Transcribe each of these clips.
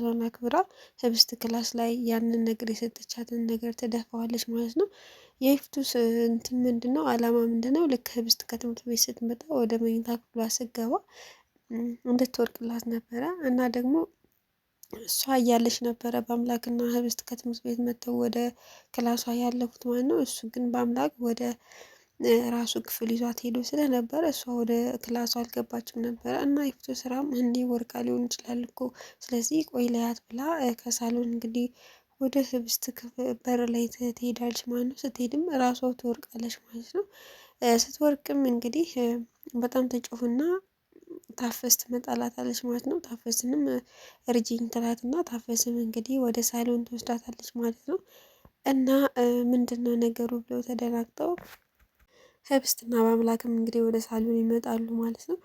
ራሷን አክብራ ህብስት ክላስ ላይ ያንን ነገር የሰጠቻትን ነገር ትደፋዋለች ማለት ነው። የይፍቱስ እንትን ምንድነው አላማ ምንድነው? ልክ ህብስት ከትምህርት ቤት ስትመጣ ወደ መኝታ ክፍሏ ስትገባ እንድትወርቅላት ነበረ እና ደግሞ እሷ እያለች ነበረ በአምላክና ህብስት ከትምህርት ቤት መጥተው ወደ ክላሷ ያለፉት ማለት ነው። እሱ ግን በአምላክ ወደ ራሱ ክፍል ይዟት ሄዶ ስለነበረ እሷ ወደ ክላሷ አልገባችም ነበረ እና የይፍቱ ስራም እንዲህ ወርቃ ሊሆን ይችላል እኮ ስለዚህ ቆይ ላያት ብላ ከሳሎን እንግዲህ ወደ ህብስት በር ላይ ትሄዳለች ማለት ነው። ስትሄድም ራሷ ትወርቃለች ማለት ነው። ስትወርቅም እንግዲህ በጣም ተጮህና ታፈስ ትመጣላታለች ማለት ነው። ታፈስንም እርጅኝ ትላትና ታፈስም እንግዲህ ወደ ሳሎን ትወስዳታለች ማለት ነው። እና ምንድነው ነገሩ ብለው ተደናግጠው ህብስትና በአምላክም እንግዲህ ወደ ሳሎን ይመጣሉ ማለት ነው።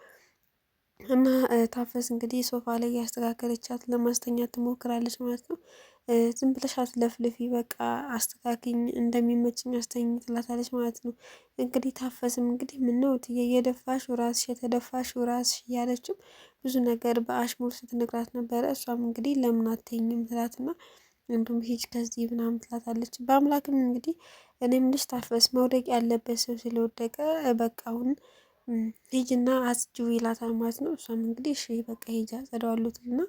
እና ታፈስ እንግዲህ ሶፋ ላይ ያስተካከለቻት ለማስተኛት ትሞክራለች ማለት ነው። ዝም ብለሽ አትለፍልፊ በቃ አስተካክኝ እንደሚመችኝ አስተኝ ትላታለች ማለት ነው። እንግዲህ ታፈስም እንግዲህ ምነው እትዬ የደፋሽ ራስሽ የተደፋሽ ራስሽ እያለችም ብዙ ነገር በአሽሙር ስትነግራት ነበረ። እሷም እንግዲህ ለምን አትተኝም ትላትና እንዲሁም ሂጅ ከዚህ ምናምን ትላታለች። በአምላክም እንግዲህ እኔም ልጅ ታፈስ መውደቅ ያለበት ሰው ስለወደቀ በቃ አሁን ሂጂና አጽጂው ይላታል ማለት ነው። እሷም እንግዲህ እሺ በቃ ሂጂ አጸዳዋለሁ ትልና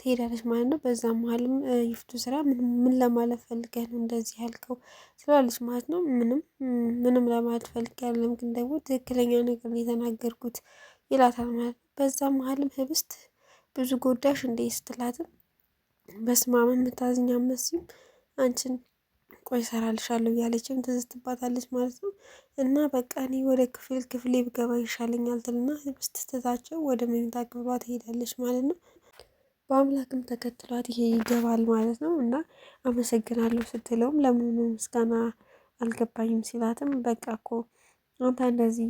ትሄዳለች ማለት ነው። በዛ መሀልም ይፍቱ ስራ ምን ለማለት ፈልገህ ነው እንደዚህ ያልከው ትላለች ማለት ነው። ምንም ለማለት ፈልጌ አይደለም ግን ደግሞ ትክክለኛ ነገር ነው የተናገርኩት ይላታል ማለት ነው። በዛ መሀልም ህብስት ብዙ ጎዳሽ እንዴ ስትላትም በስመአብ የምታዝኝ አትመስይም አንቺን ቆይ እሰራልሻለሁ እያለችም ትዝትባታለች ማለት ነው። እና በቃ እኔ ወደ ክፍሌ ብገባ ይሻለኛል ትልና ህብስት ትታቸው ወደ መኝታ ክፍሏ ትሄዳለች ማለት ነው። በአምላክም ተከትሏት ይሄ ይገባል ማለት ነው። እና አመሰግናለሁ ስትለውም ለምን ምስጋና አልገባኝም ሲላትም በቃ እኮ አንተ እንደዚህ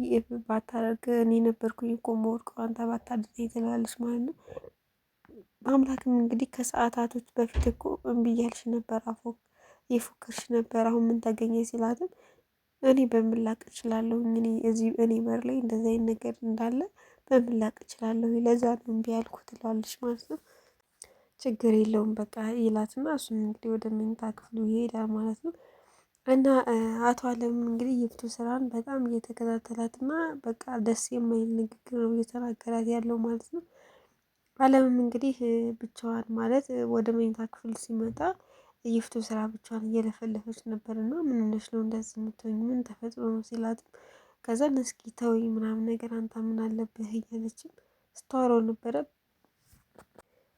ባታደርግ እኔ ነበርኩኝ እኮ የምወድቀው አንተ ባታድርገኝ ትለዋለች ማለት ነው። በአምላክም እንግዲህ ከሰዓታቶች በፊት እኮ እምቢ እያልሽ ነበር የፎከርሽ ነበር አሁን ምን ተገኘ ሲላትም እኔ በምን ላቅ እችላለሁ እኔ በር ላይ እንደዚህ አይነት ነገር እንዳለ በምን ላቅ እችላለሁ ለዛ ነው እምቢ ያልኩት ትለዋለች ማለት ነው። ችግር የለውም በቃ ይላትና እሱም እንግዲህ ወደ መኝታ ክፍሉ ይሄዳል ማለት ነው። እና አቶ አለም እንግዲህ ይፍቱ ስራን በጣም እየተከታተላትና በቃ ደስ የማይል ንግግር ነው እየተናገራት ያለው ማለት ነው። አለምም እንግዲህ ብቻዋን ማለት ወደ መኝታ ክፍል ሲመጣ ይፍቱ ስራ ብቻዋን እየለፈለፈች ነበር እና ምን ሆነሽ ነው እንደዚህ የምትሆኝ ምን ተፈጥሮ ነው ሲላትም ከዛ እስኪ ተወኝ ምናምን ነገር አንተ ምን አለብህ እያለችም ስታወራው ነበረ።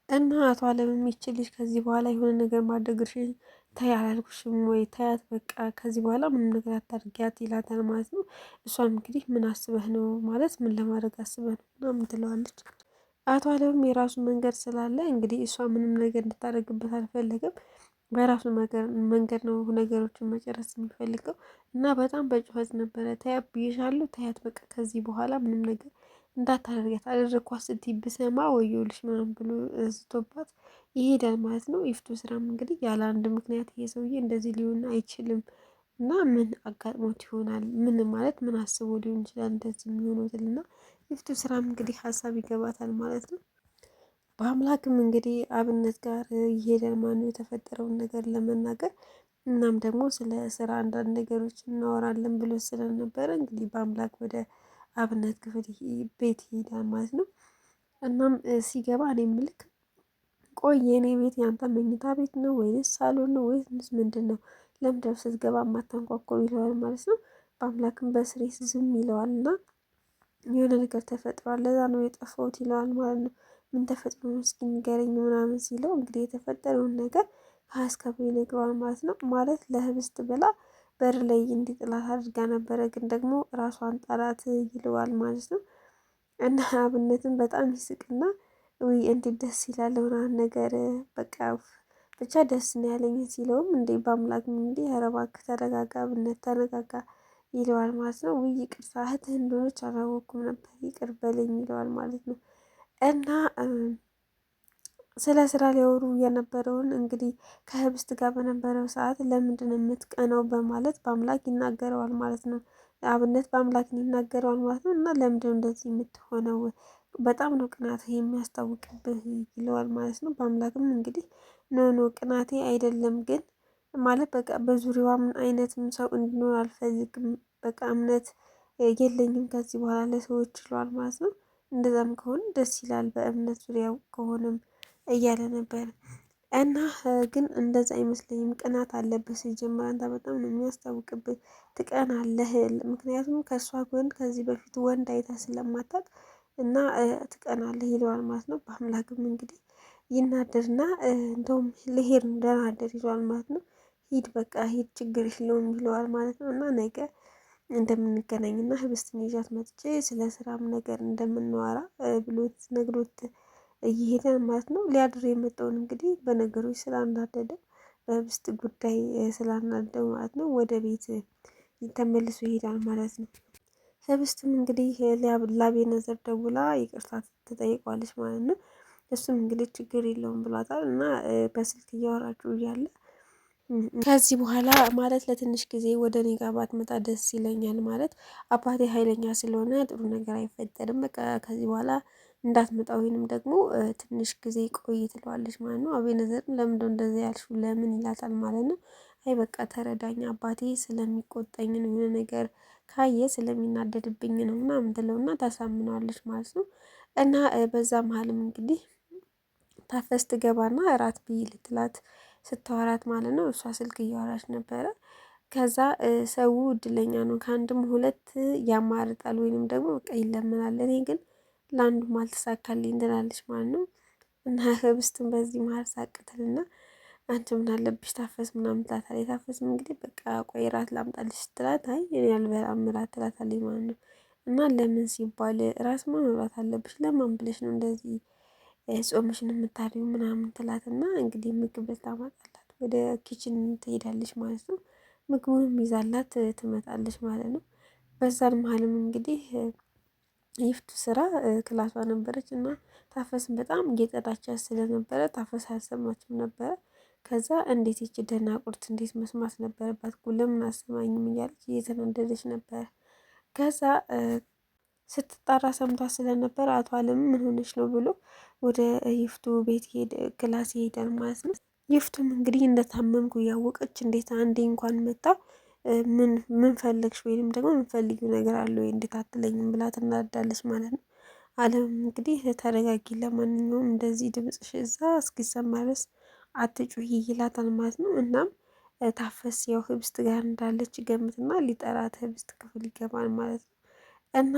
እና አቶ አለምም ይቺ ልጅ ከዚህ በኋላ የሆነ ነገር ማድረግሽን ተይ አላልኩሽም ወይ ተያት በቃ ከዚህ በኋላ ምንም ነገር አታድርጊያት ይላታል ማለት ነው። እሷም እንግዲህ ምን አስበህ ነው ማለት ምን ለማድረግ አስበህ ነው ምናምን ትለዋለች። አቶ አለምም የራሱ መንገድ ስላለ እንግዲህ እሷ ምንም ነገር እንድታደርግበት አልፈለገም። በራሱ መንገድ ነው ነገሮችን መጨረስ የሚፈልገው እና በጣም በጩኸት ነበረ ተያት ብዬሻለሁ ተያት በቃ ከዚህ በኋላ ምንም ነገር እንዳታደርጊያት አደረኳት ስትይ ብሰማ ወዮልሽ ምናምን ብሎ ዝቶባት ይሄዳል ማለት ነው። ይፍቱ ስራም እንግዲህ ያለ አንድ ምክንያት ይሄ ሰውዬ እንደዚህ ሊሆን አይችልም እና ምን አጋጥሞት ይሆናል ምን ማለት ምን አስቦ ሊሆን ይችላል እንደዚህ የሚሆነው ትልና ይፍቱ ስራም እንግዲህ ሀሳብ ይገባታል ማለት ነው። በአምላክም እንግዲህ አብነት ጋር ይሄዳል ማለት ነው የተፈጠረውን ነገር ለመናገር እናም ደግሞ ስለ ስራ አንዳንድ ነገሮች እናወራለን ብሎ ስለነበረ እንግዲህ በአምላክ ወደ አብነት ክፍል ቤት ይሄዳል ማለት ነው። እናም ሲገባ እኔ ምልክ ቆይ የኔ ቤት ያንተ መኝታ ቤት ነው ወይስ ሳሎን ነው ወይስ ምንድነው? ለምንድነው ስትገባ የማታንኳኳው ይለዋል ማለት ነው። በአምላክም በስሬት ዝም ይለዋል እና የሆነ ነገር ተፈጥሯል ለዛ ነው የጠፋሁት ይለዋል ማለት ነው። ምን ተፈጥሮ ነው እስኪ ንገረኝ ምናምን ሲለው እንግዲህ የተፈጠረውን ነገር ከሀስከብ ይነግረዋል ማለት ነው። ማለት ለህብስት ብላ በር ላይ እንዲጥላት አድርጋ ነበረ ግን ደግሞ ራሷን ጣላት ይለዋል ማለት ነው። እና አብነትን በጣም ይስቅና ውይ እንዴት ደስ ይላል ምናምን ነገር በቃ ብቻ ደስ ነው ያለኝ ሲለውም እንዴ በአምላክ እንዴ ኧረ እባክህ ተረጋጋ አብነት ተረጋጋ ይለዋል ማለት ነው። ውይ ይቅርታ እህትህ እንደሆነች አላወቅኩም ነበር ይቅር በለኝ ይለዋል ማለት ነው። እና ስለ ስራ ሊያወሩ የነበረውን እንግዲህ ከህብስት ጋር በነበረው ሰዓት ለምንድነው የምትቀናው በማለት በአምላክ ይናገረዋል ማለት ነው። አብነት በአምላክ ይናገረዋል ማለት ነው። እና ለምንድነው እንደዚህ የምትሆነው በጣም ነው ቅናት የሚያስታውቅብህ ይለዋል ማለት ነው። በአምላክም እንግዲህ ኖ ቅናቴ አይደለም ግን ማለት በቃ በዙሪያዋ ምን አይነትም ሰው እንዲኖር አልፈልግም። በቃ እምነት የለኝም ከዚህ በኋላ ለሰዎች ይለዋል ማለት ነው። እንደዛም ከሆነ ደስ ይላል በእምነት ዙሪያው ከሆነም እያለ ነበር። እና ግን እንደዛ አይመስለኝም ቅናት አለብህ ሲጀመር አንተ በጣም ነው የሚያስታውቅብህ ትቀናለህ። ምክንያቱም ከእሷ ጎን ከዚህ በፊት ወንድ አይተህ ስለማታውቅ እና ትቀናለህ ይለዋል ማለት ነው። በአምላክም እንግዲህ ይናደድና እንደውም ልሄድ ነው ደህና እደር ይለዋል ማለት ነው። ሂድ በቃ ሂድ ችግር የለውም ይለዋል ማለት ነው። እና ነገ እንደምንገናኝና ህብስትን ይዣት መጥቼ ስለ ስራም ነገር እንደምናወራ ብሎት ነግሮት እየሄደ ማለት ነው። ሊያድር የመጣውን እንግዲህ በነገሮች ስላናደደ በህብስት ጉዳይ ስላናደው ማለት ነው ወደ ቤት ተመልሶ ይሄዳል ማለት ነው። ህብስትም እንግዲህ ለአቤነዘር ደውላ ይቅርታ ትጠይቀዋለች ማለት ነው። እሱም እንግዲህ ችግር የለውም ብሏታል እና በስልክ እያወራችሁ እያለ ከዚህ በኋላ ማለት ለትንሽ ጊዜ ወደ እኔ ጋር ባትመጣ ደስ ይለኛል። ማለት አባቴ ኃይለኛ ስለሆነ ጥሩ ነገር አይፈጠርም። በቃ ከዚህ በኋላ እንዳትመጣ ወይንም ደግሞ ትንሽ ጊዜ ቆይ ትለዋለች ማለት ነው። አቤነዘርም ለምንድነው እንደዚህ ያልሽው ለምን ይላታል ማለት ነው። አይ በቃ ተረዳኝ አባቴ ስለሚቆጣኝ ነው የሆነ ነገር ካየ ስለሚናደድብኝ ነው ምናምን ትለውና ታሳምነዋለች ማለት ነው። እና በዛ መሀልም እንግዲህ ታፈስ ትገባና እራት ብይ ልትላት ስታወራት ማለት ነው። እሷ ስልክ እያወራች ነበረ። ከዛ ሰው እድለኛ ነው ከአንድም ሁለት ያማርጣል ወይንም ደግሞ በቃ ይለምናል። እኔ ግን ለአንዱም አልተሳካልኝ ትላለች ማለት ነው። እና ህብስትን በዚህ መሀል ሳቅትልና አንቺ ምን አለብሽ ታፈስ ምናምን ትላታለች። ታፈስም እንግዲህ በቃ ቆይ እራት ላምጣልሽ ስትላት አይ እኔ አልበላም እራት ትላታለች ማለት ነው። እና ለምን ሲባል እራትማ መብላት አለብሽ ለማን ብለሽ ነው እንደዚህ ጾምሽን የምታድሪው ምናምን ትላትና እንግዲህ ምግብ ልታመጣላት ወደ ኪችን ትሄዳለች ማለት ነው። ምግቡንም ይዛላት ትመጣለች ማለት ነው። በዛን መሀልም እንግዲህ ይፍቱ ስራ ክላሷ ነበረች እና ታፈስን በጣም እየጠራቻት ስለነበረ ታፈስ አልሰማችም ነበረ። ከዛ እንዴት ይቺ ደናቁርት እንዴት መስማት ነበረባት እኮ ለምን አሰማኝም እያለች እየተናደደች ነበረ። ከዛ ስትጣራ ሰምታ ስለነበር አቶ አለም ምን ሆነች ነው ብሎ ወደ ይፍቱ ቤት ክላስ ይሄዳል ማለት ነው። ይፍቱም እንግዲህ እንደታመምኩ እያወቀች እንዴት አንዴ እንኳን መጣ ምን ፈለግሽ ወይንም ደግሞ የምፈልጊው ነገር አለ ወይ እንዴት አትለኝም ብላ ትናዳለች ማለት ነው። አለም እንግዲህ ተረጋጊ ለማንኛውም እንደዚህ ድምፅሽ እዛ እስኪሰማ ድረስ አትጩሂ ይላታል ማለት ነው። እናም ታፈስ ያው ህብስት ጋር እንዳለች ገምትና ሊጠራት ህብስት ክፍል ይገባል ማለት ነው። እና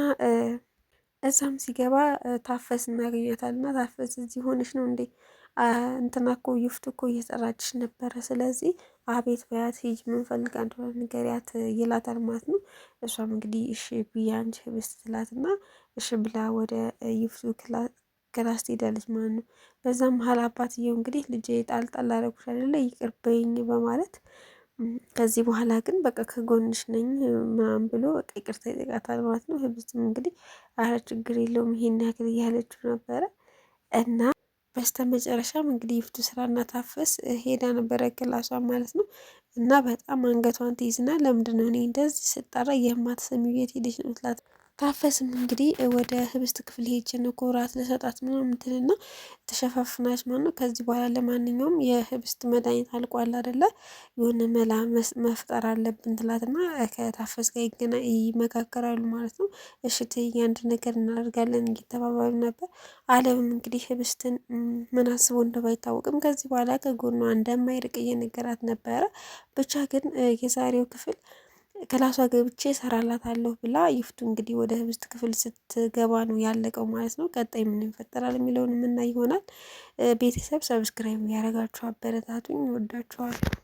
እዛም ሲገባ ታፈስ እናገኛታል እና ታፈስ እዚህ ሆነሽ ነው እንዴ? እንትና እኮ ይፍቱ እኮ እየጠራችሽ ነበረ። ስለዚህ አቤት በያት ሂጂ ምን ፈልጋ እንደሆነ ንገሪያት ይላታል ማለት ነው። እሷም እንግዲህ እሺ ብዬ አንቺ ህብስት ትላትና እሺ ብላ ወደ ይፍቱ ክላስ ትሄዳለች ማለት ነው። በዛም መሀል አባትየው እንግዲህ ልጄ ጣልጣል አደረጉሽ አይደለ ይቅር በይኝ በማለት ከዚህ በኋላ ግን በቃ ከጎንሽ ነኝ ምናምን ብሎ በቃ ይቅርታ ይጠይቃታል ማለት ነው። ህብስትም እንግዲህ አረ ችግር የለውም ይሄን ያክል እያለችው ነበረ። እና በስተመጨረሻም እንግዲህ ይፍቱ ስራና ታፈስ ሄዳ ነበረ ክላሷ ማለት ነው። እና በጣም አንገቷን ትይዝና ለምንድነው እኔ እንደዚህ ስጣራ የማትሰሚው የት ሄደሽ ነው ትላት። ታፈስም እንግዲህ ወደ ህብስት ክፍል ሄጄ ነው እኮ እራት ልሰጣት ምናምን ትልና ተሸፋፍናች ማለት ነው። ከዚህ በኋላ ለማንኛውም የህብስት መድኃኒት አልቋል አይደለ የሆነ መላ መፍጠር አለብን ትላትና ከታፈስ ጋር ይመካከራሉ ማለት ነው። እሺ ትይ አንድ ነገር እናደርጋለን እየተባባሉ ነበር። አለምም እንግዲህ ህብስትን ምን አስቦ እንደው አይታወቅም ከዚህ በኋላ ከጎኗ እንደማይርቅ እየነገራት ነበረ። ብቻ ግን የዛሬው ክፍል ክላሷ ገብቼ እሰራላታለሁ ብላ ይፍቱ እንግዲህ ወደ ህብስት ክፍል ስትገባ ነው ያለቀው ማለት ነው። ቀጣይ ምን ይፈጠራል የሚለውን የምናይ ይሆናል። ቤተሰብ ሰብስክራይብ ያደረጋችሁ አበረታቱኝ። እወዳችኋለሁ።